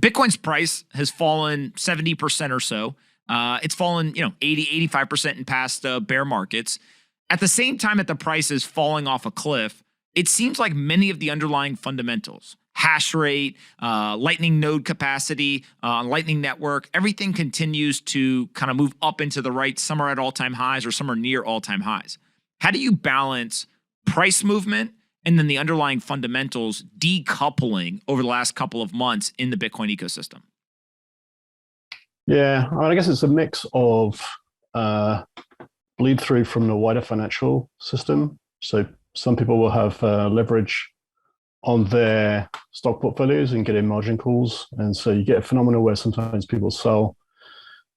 Bitcoin's price has fallen 70% or so. It's fallen, 80, 85% in past bear markets. At the same time that the price is falling off a cliff, it seems like many of the underlying fundamentals, hash rate, Lightning node capacity, Lightning network, everything continues to kind of move up into the right. Some are at all-time highs or some are near all-time highs. How do you balance price movement and then the underlying fundamentals decoupling over the last couple of months in the Bitcoin ecosystem? Yeah, I guess it's a mix of bleed through from the wider financial system. So some people will have leverage on their stock portfolios and get in margin calls. And so you get a phenomenon where sometimes people sell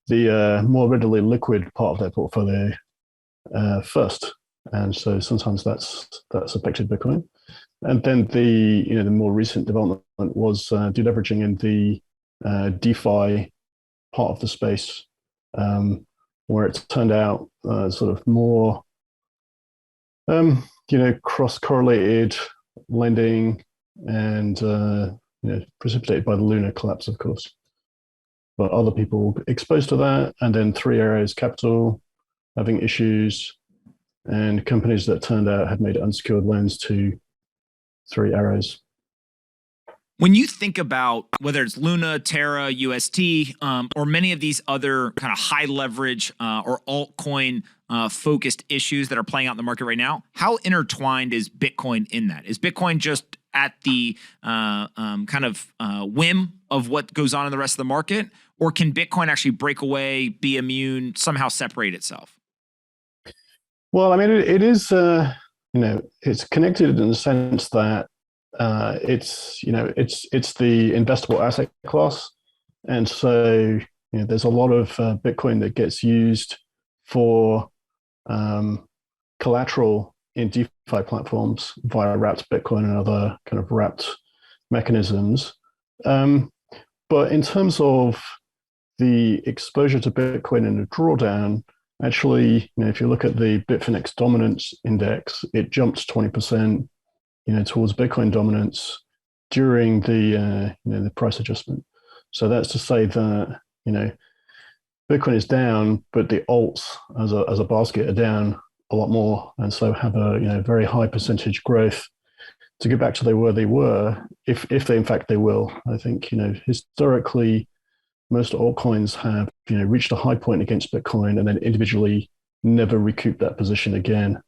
the more readily liquid part of their portfolio first. And so sometimes that's affected Bitcoin. And then the more recent development was deleveraging in the DeFi part of the space, where it's turned out sort of more cross-correlated lending and precipitated by the Luna collapse, of course. But other people exposed to that, and then Three Arrows Capital having issues, and companies that turned out had made unsecured loans to Three Arrows. When you think about whether it's Luna, Terra, UST, or many of these other kind of high leverage or altcoin focused issues that are playing out in the market right now, how intertwined is Bitcoin in that? Is Bitcoin just at the whim of what goes on in the rest of the market, or can Bitcoin actually break away, be immune, somehow separate itself? Well, I mean, it is, it's connected in the sense that it's the investable asset class. And so, there's a lot of Bitcoin that gets used for collateral in DeFi platforms via wrapped Bitcoin and other kind of wrapped mechanisms. But in terms of the exposure to Bitcoin in a drawdown, actually, if you look at the Bitfinex dominance index, it jumped 20%, towards Bitcoin dominance during the price adjustment. So that's to say that Bitcoin is down, but the alts as a basket are down a lot more, and so have a very high percentage growth to get back to where they were, if they in fact they will. I think historically most altcoins have reached a high point against Bitcoin and then individually never recouped that position again.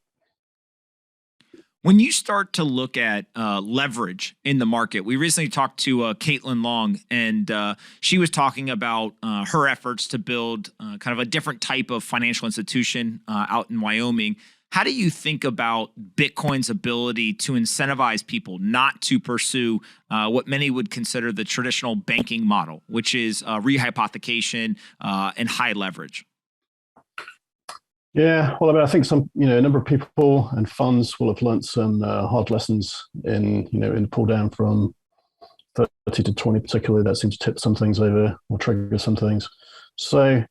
When you start to look at leverage in the market, we recently talked to Caitlin Long, and she was talking about her efforts to build kind of a different type of financial institution out in Wyoming. How do you think about Bitcoin's ability to incentivize people not to pursue what many would consider the traditional banking model, which is rehypothecation and high leverage? Yeah, well, I mean, I think a number of people and funds will have learned some hard lessons in the pull down from 30 to 20, particularly. That seems to tip some things over or trigger some things. So,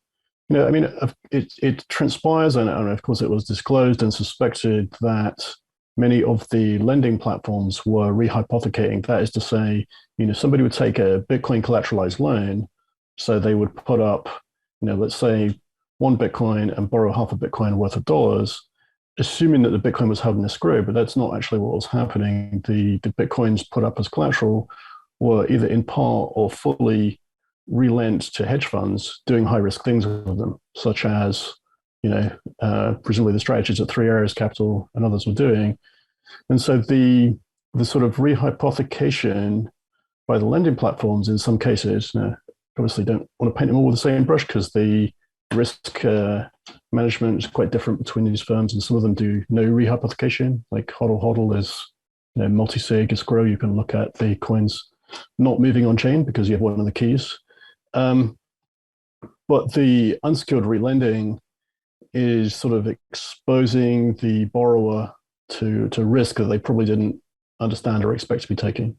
I mean, it transpires, and of course it was disclosed and suspected that many of the lending platforms were rehypothecating. That is to say, somebody would take a Bitcoin collateralized loan, so they would put up, let's say, one Bitcoin and borrow half a Bitcoin worth of dollars, assuming that the Bitcoin was held in escrow, but that's not actually what was happening. The Bitcoins put up as collateral were either in part or fully relent to hedge funds doing high risk things with them, such as, presumably the strategies that Three Arrows Capital and others were doing. And so the sort of rehypothecation by the lending platforms in some cases, obviously don't want to paint them all with the same brush because the risk management is quite different between these firms, and some of them do no rehypothecation, like HODL is multi-sig escrow. You can look at the coins not moving on chain because you have one of the keys. But the unsecured relending is sort of exposing the borrower to risk that they probably didn't understand or expect to be taking.